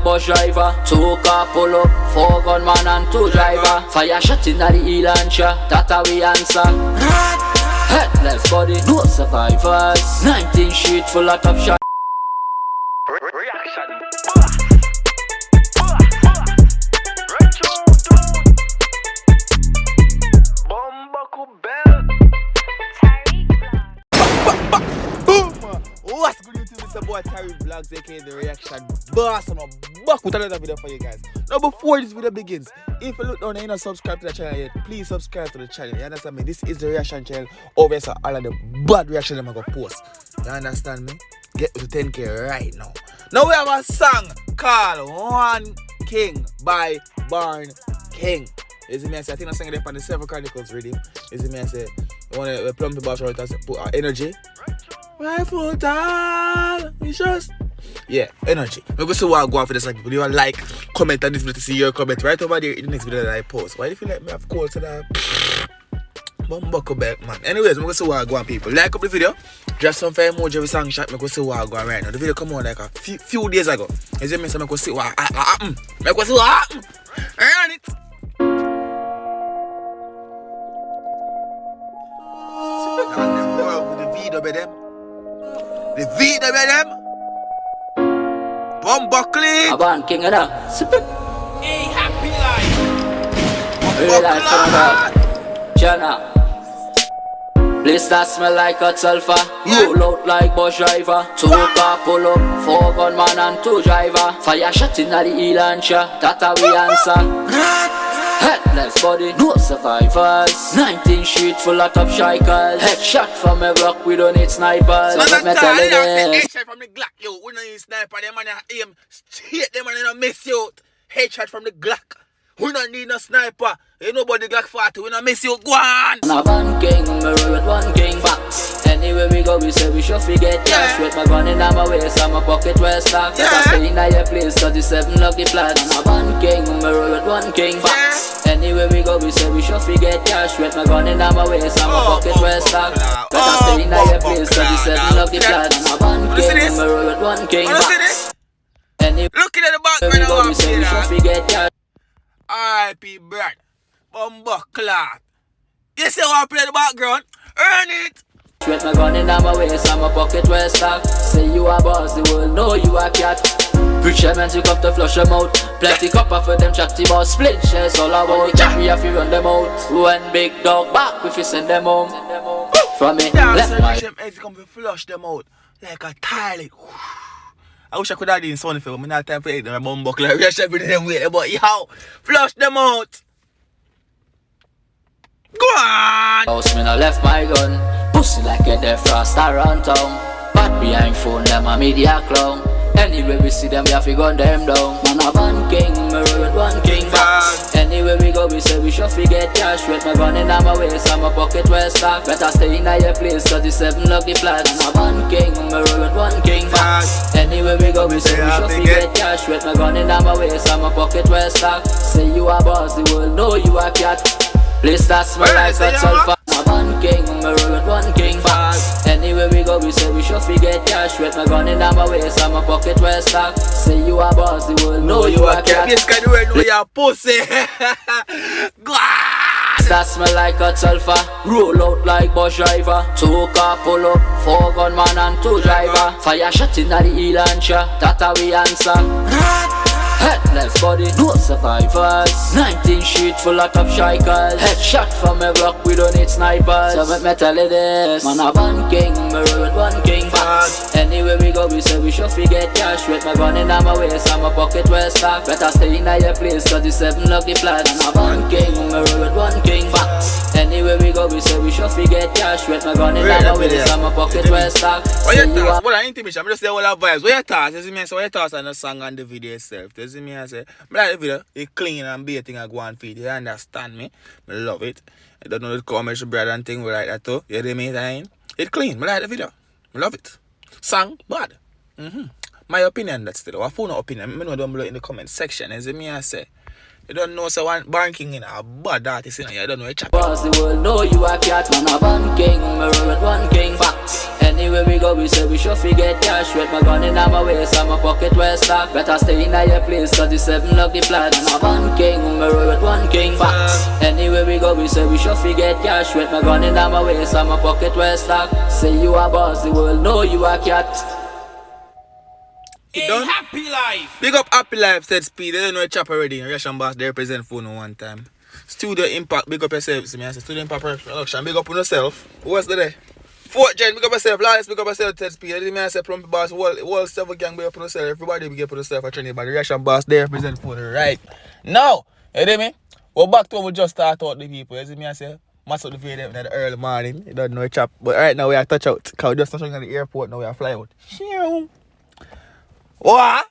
bus driver. 2 car pull up, 4 gunman and 2 driver. Fire shot in the heel and shot, that how we answer. Headless body, no survivors. 19 sheet full of top shot. Reaction. What's good YouTube? It's your boy Tariq Vlogs, aka The Reaction Boss. I'm back with another video for you guys. Now before this video begins, if you look down and you're not subscribed to the channel yet, please subscribe to the channel. You understand me? This is The Reaction channel. Over so all of the bad reaction I'm gonna post. You understand me? Get to 10K right now. Now we have a song called One King by Born King. You see me? I think I'm singing it on the Seven Chronicles rhythm. You see me? I say, I want to plump the bass right and put energy. Rifle down, it's just yeah, energy. We're going to see what I go on for this. Like, you like, comment on this video to see your comment right over there in the next video that I post. Why do you feel like me have called to that? Buckle back, man. Anyways, we're going to see what I go on, people. Like up the video, drop some fire emoji with song shot. We're going to see what I go on right now. The video come on like a few days ago. You see me? So I'm going to see what happened. I'm going to see what happened. Earn it. With the video, baby. The video, them. Bumbuckling. A Born King, you know. Hey, happy life. Real life from God. Jenna. Place that smell like hot sulfur. Roll out like bus driver. 2 car pull up, 4 gunman and 2 driver. Fire shot in the heel and shot, that how we answer. Headless body, no survivors. 19 sheet full of top shikers. Headshot from a block, we don't need snipers. So let me tell you this. Headshot from the Glock, yo. We don't need sniper, them man aim straight, them man don't miss you out. Headshot from the Glock. We don't need no sniper. Ain't nobody Glock 40, we don't miss you. Go on. I'm a Born King, me roll with 1 king. Facts. Anywhere we go, we say we should forget cash. With my gun in my waist, I'm a pocket well stocked. Let us stay in your place, 37 lucky flats. I'm a Born King, me roll with 1 king. Facts. Anywhere we go, we say we should forget cash. With my gun in my waist, I'm a pocket well stocked. Let us stay in your place, 37 lucky flats. I'm a Born King, me roll with 1 king. Facts. Looking at the background, we go, we say we should forget cash. R.I.P. Brad. Bumbuckler. You see what I play in the background? Earn it. With my gun in my waist, I'm a pocket well stocked. Say you a boss, the world know you a cat. Rich men you come to flush them out. Plenty copper for them chatty about. Split shares all about. We have to run them out. When big dog back, if you send them home. From me, left my heads come to flush them out like a toilet. I wish I could have done something for me. Not time for it. My bumbuckler. I should be them way, but yo, flush them out. Go on. House me no left my gun. Pussy like a defrost around town. But behind phone them a media clown. Anyway we see them we have to gun them down. Man a Born King, me roll with 1 king. Facts. Anyway we go we say we should forget cash. With my gun in my waist, I'm a pocket well stocked. Better stay in your place, 37 lucky flats. Man a Born King, me roll with 1 king. Facts. Anyway we go we say we should forget cash. With my gun in my waist, I'm a pocket well stocked. Say you a boss, the world know you a cat. Place that smell like hot sulfur. I'm a Born King, me roll with 1 king. Facts. Anywhere we go, we say we should forget cash. With my gun in my waist, I'm a pocket well stocked. Say you a boss, the world know you a cat. This guy don't know you're a pussy. Go on. That smell like hot sulfur. Roll out like bus driver. 2 car pull up, 4 gunman and 2 driver. Fire shot in the heel and shot, that how we answer. Headless body, no survivors. 19 sheet full of top shikers. Headshot from a block, we don't need snipers. So let me tell you this. Man a Born King, me roll with 1 king. Facts. Anywhere we go, we say we should forget cash. With my gun in my waist, I'm a pocket well stocked. Better stay in your place, 37 lucky flats. Man a Born King, me roll with 1 king. Facts. Anywhere we go, we say we should forget cash. With my gun in my waist, I'm a pocket well stocked. What your thoughts? What are intimation? I'm just saying all our vibes. What your thoughts? You see me? So what your thoughts on the song and the video itself? You see me? I say, but like the video, it's clean and baiting I go and feed. You understand me? I love it. I don't know the commercial bread and thing like that too. You hear me? It's clean. I like the video. I love it. Song bad. My opinion that's still. I phone opinion. I know down below in the comment section. You see me? I say. You don't know so one Born King in a bad artist in you don't know a chat. Boss the world know you a cat. Man a Born King, me roll with 1 king. Facts. Anywhere we go, we say we sure get cash. With my gun in my waist and my pocket well stocked. Better stay in your place, cause the 7 lucky flats. I'm a one king, me roll with one king. Facts. Anywhere we go, we say we sure get cash. With my gun in my waist and my pocket well stocked. Say you a boss, the world know you a cat. Done? Happy life. Big up Happy Life, said Speed. They don't know a chap already. Russian Boss, they represent phone one time. Studio Impact, big up yourself. See me, I say Studio Impact Production, big up on yourself. Who else there? Fort Gen, big up yourself. Lawrence, big up yourself, Ted Speed. I say Plumpy Boss, whole 7 gang, big up on yourself. Everybody big up on yourself. I train anybody. Russian Boss, they represent phone right now. You hear me? We're back to what we just start out the people. You see me, I say, mass up the video in the early morning. You don't know a chap. But right now we are touch out. Because we just touching at the airport, now we are fly out. What?